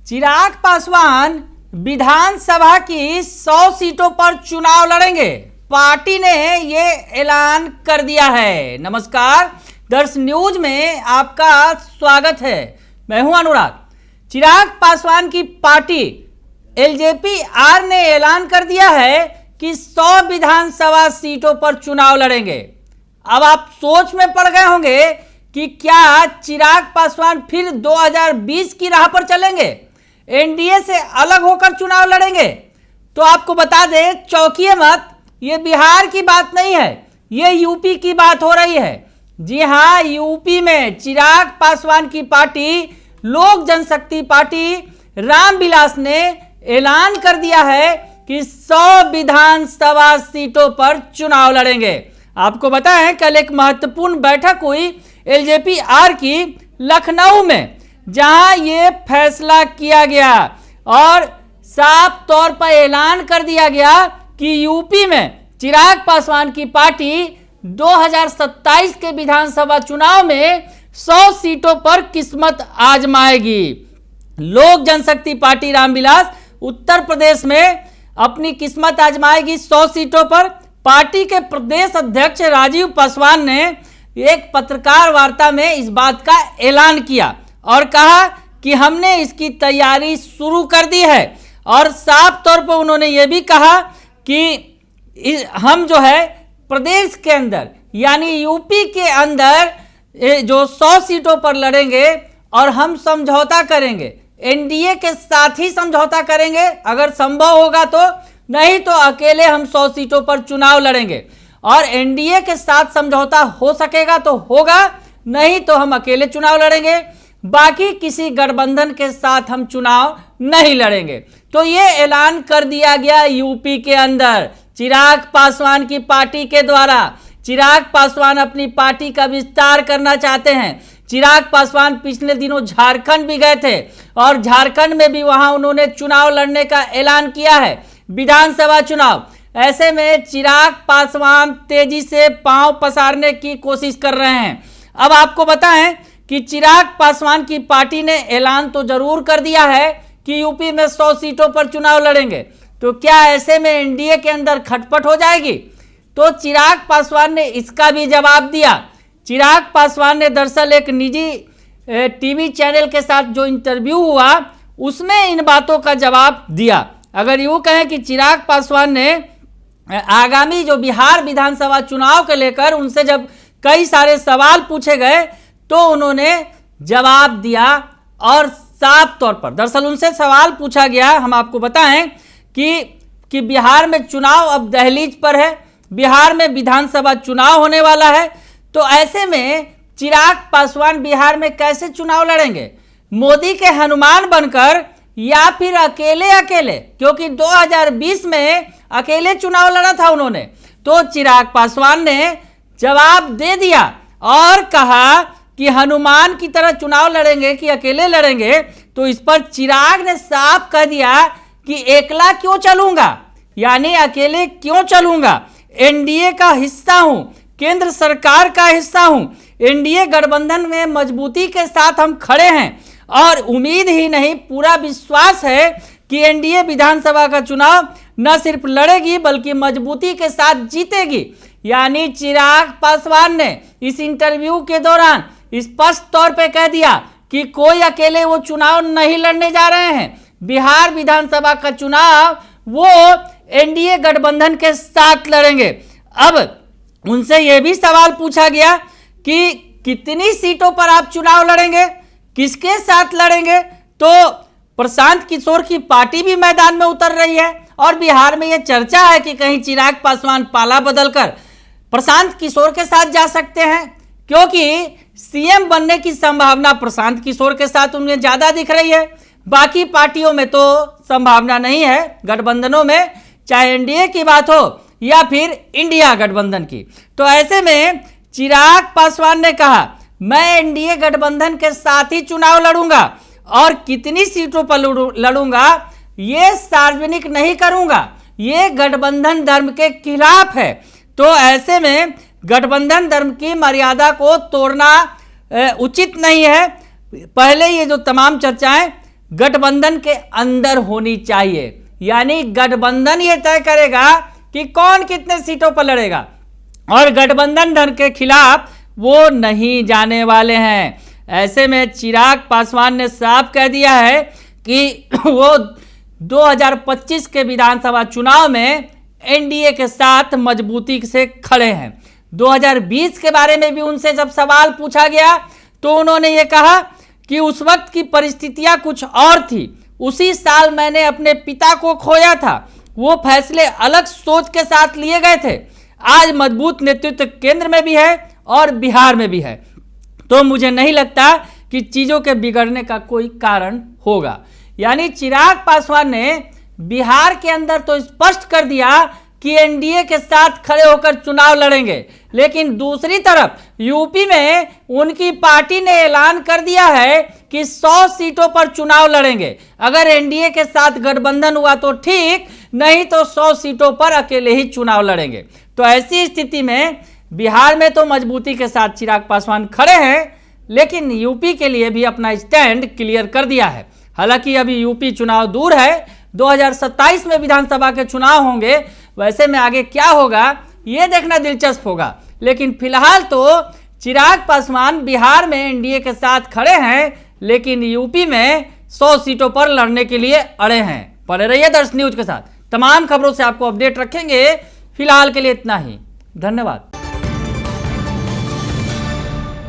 चिराग पासवान विधानसभा की 100 सीटों पर चुनाव लड़ेंगे। पार्टी ने ये ऐलान कर दिया है। नमस्कार, दर्श न्यूज में आपका स्वागत है। मैं हूं अनुराग। चिराग पासवान की पार्टी एलजेपी आर ने ऐलान कर दिया है कि 100 विधानसभा सीटों पर चुनाव लड़ेंगे। अब आप सोच में पड़ गए होंगे कि क्या चिराग पासवान फिर 2020 की राह पर चलेंगे, एनडीए से अलग होकर चुनाव लड़ेंगे। तो आपको बता दें, चौंकिए मत, ये बिहार की बात नहीं है, ये यूपी की बात हो रही है। जी हां, यूपी में चिराग पासवान की पार्टी लोक जनशक्ति पार्टी रामविलास ने ऐलान कर दिया है कि 100 विधानसभा सीटों पर चुनाव लड़ेंगे। आपको बताएं, कल एक महत्वपूर्ण बैठक हुई एलजेपी आर की लखनऊ में, जहां ये फैसला किया गया और साफ तौर पर ऐलान कर दिया गया कि यूपी में चिराग पासवान की पार्टी 2027 के विधानसभा चुनाव में 100 सीटों पर किस्मत आजमाएगी। लोक जनशक्ति पार्टी रामविलास उत्तर प्रदेश में अपनी किस्मत आजमाएगी 100 सीटों पर। पार्टी के प्रदेश अध्यक्ष राजीव पासवान ने एक पत्रकार वार्ता में इस बात का ऐलान किया और कहा कि हमने इसकी तैयारी शुरू कर दी है। और साफ तौर पर उन्होंने ये भी कहा कि हम जो है प्रदेश के अंदर यानी यूपी के अंदर जो 100 सीटों पर लड़ेंगे और हम समझौता करेंगे, एनडीए के साथ ही समझौता करेंगे अगर संभव होगा तो, नहीं तो अकेले हम 100 सीटों पर चुनाव लड़ेंगे। और एनडीए के साथ समझौता हो सकेगा तो होगा, नहीं तो हम अकेले चुनाव लड़ेंगे। बाकी किसी गठबंधन के साथ हम चुनाव नहीं लड़ेंगे। तो ये ऐलान कर दिया गया यूपी के अंदर चिराग पासवान की पार्टी के द्वारा। चिराग पासवान अपनी पार्टी का विस्तार करना चाहते हैं। चिराग पासवान पिछले दिनों झारखंड भी गए थे और झारखंड में भी वहां उन्होंने चुनाव लड़ने का ऐलान किया है, विधानसभा चुनाव। ऐसे में चिराग पासवान तेजी से पांव पसारने की कोशिश कर रहे हैं। अब आपको बताएं कि चिराग पासवान की पार्टी ने ऐलान तो जरूर कर दिया है कि यूपी में 100 सीटों पर चुनाव लड़ेंगे, तो क्या ऐसे में एनडीए के अंदर खटपट हो जाएगी? तो चिराग पासवान ने इसका भी जवाब दिया। चिराग पासवान ने दरअसल एक निजी टीवी चैनल के साथ जो इंटरव्यू हुआ उसमें इन बातों का जवाब दिया। अगर यूँ कहें कि चिराग पासवान ने आगामी जो बिहार विधानसभा चुनाव को लेकर उनसे जब कई सारे सवाल पूछे गए तो उन्होंने जवाब दिया। और साफ तौर पर दरअसल उनसे सवाल पूछा गया, हम आपको बताएं कि बिहार में चुनाव अब दहलीज पर है, बिहार में विधानसभा चुनाव होने वाला है, तो ऐसे में चिराग पासवान बिहार में कैसे चुनाव लड़ेंगे? मोदी के हनुमान बनकर या फिर अकेले अकेले? क्योंकि 2020 में अकेले चुनाव लड़ा था उन्होंने। तो चिराग पासवान ने जवाब दे दिया और कहा कि हनुमान की तरह चुनाव लड़ेंगे कि अकेले लड़ेंगे। तो इस पर चिराग ने साफ कह दिया कि एकला क्यों चलूंगा, यानी अकेले क्यों चलूंगा, एनडीए का हिस्सा हूं, केंद्र सरकार का हिस्सा हूं, एनडीए गठबंधन में मजबूती के साथ हम खड़े हैं और उम्मीद ही नहीं पूरा विश्वास है कि एनडीए विधानसभा का चुनाव न सिर्फ लड़ेगी बल्कि मजबूती के साथ जीतेगी। यानी चिराग पासवान ने इस इंटरव्यू के दौरान स्पष्ट तौर पे कह दिया कि कोई अकेले वो चुनाव नहीं लड़ने जा रहे हैं। बिहार विधानसभा का चुनाव वो एनडीए गठबंधन के साथ लड़ेंगे। अब उनसे यह भी सवाल पूछा गया कि कितनी सीटों पर आप चुनाव लड़ेंगे, किसके साथ लड़ेंगे? तो प्रशांत किशोर की पार्टी भी मैदान में उतर रही है और बिहार में यह चर्चा है कि कहीं चिराग पासवान पाला बदलकर प्रशांत किशोर के साथ जा सकते हैं, क्योंकि सीएम बनने की संभावना प्रशांत किशोर के साथ उन्हें ज्यादा दिख रही है। बाकी पार्टियों में तो संभावना नहीं है, गठबंधनों में, चाहे एनडीए की बात हो या फिर इंडिया गठबंधन की। तो ऐसे में चिराग पासवान ने कहा, मैं एनडीए गठबंधन के साथ ही चुनाव लड़ूंगा और कितनी सीटों पर लड़ूंगा ये सार्वजनिक नहीं करूंगा, ये गठबंधन धर्म के खिलाफ है। तो ऐसे में गठबंधन धर्म की मर्यादा को तोड़ना उचित नहीं है। पहले ये जो तमाम चर्चाएं गठबंधन के अंदर होनी चाहिए। यानी गठबंधन ये तय करेगा कि कौन कितने सीटों पर लड़ेगा, और गठबंधन धन के खिलाफ वो नहीं जाने वाले हैं। ऐसे में चिराग पासवान ने साफ कह दिया है कि वो 2025 के विधानसभा चुनाव में एनडीए के साथ मजबूती से खड़े हैं। 2020 के बारे में भी उनसे जब सवाल पूछा गया तो उन्होंने ये कहा कि उस वक्त की परिस्थितियां कुछ और थी, उसी साल मैंने अपने पिता को खोया था, वो फैसले अलग सोच के साथ लिए गए थे। आज मजबूत नेतृत्व केंद्र में भी है और बिहार में भी है, तो मुझे नहीं लगता कि चीज़ों के बिगड़ने का कोई कारण होगा। यानी चिराग पासवान ने बिहार के अंदर तो स्पष्ट कर दिया कि एनडीए के साथ खड़े होकर चुनाव लड़ेंगे, लेकिन दूसरी तरफ यूपी में उनकी पार्टी ने ऐलान कर दिया है कि 100 सीटों पर चुनाव लड़ेंगे। अगर एनडीए के साथ गठबंधन हुआ तो ठीक, नहीं तो 100 सीटों पर अकेले ही चुनाव लड़ेंगे। तो ऐसी स्थिति में बिहार में तो मजबूती के साथ चिराग पासवान खड़े हैं, लेकिन यूपी के लिए भी अपना स्टैंड क्लियर कर दिया है। हालांकि अभी यूपी चुनाव दूर है, 2027 में विधानसभा के चुनाव होंगे, वैसे में आगे क्या होगा ये देखना दिलचस्प होगा। लेकिन फिलहाल तो चिराग पासवान बिहार में एनडीए के साथ खड़े हैं, लेकिन यूपी में 100 सीटों पर लड़ने के लिए अड़े हैं। पड़े रहिए दर्श न्यूज के साथ, तमाम खबरों से आपको अपडेट रखेंगे। फिलहाल के लिए इतना ही, धन्यवाद।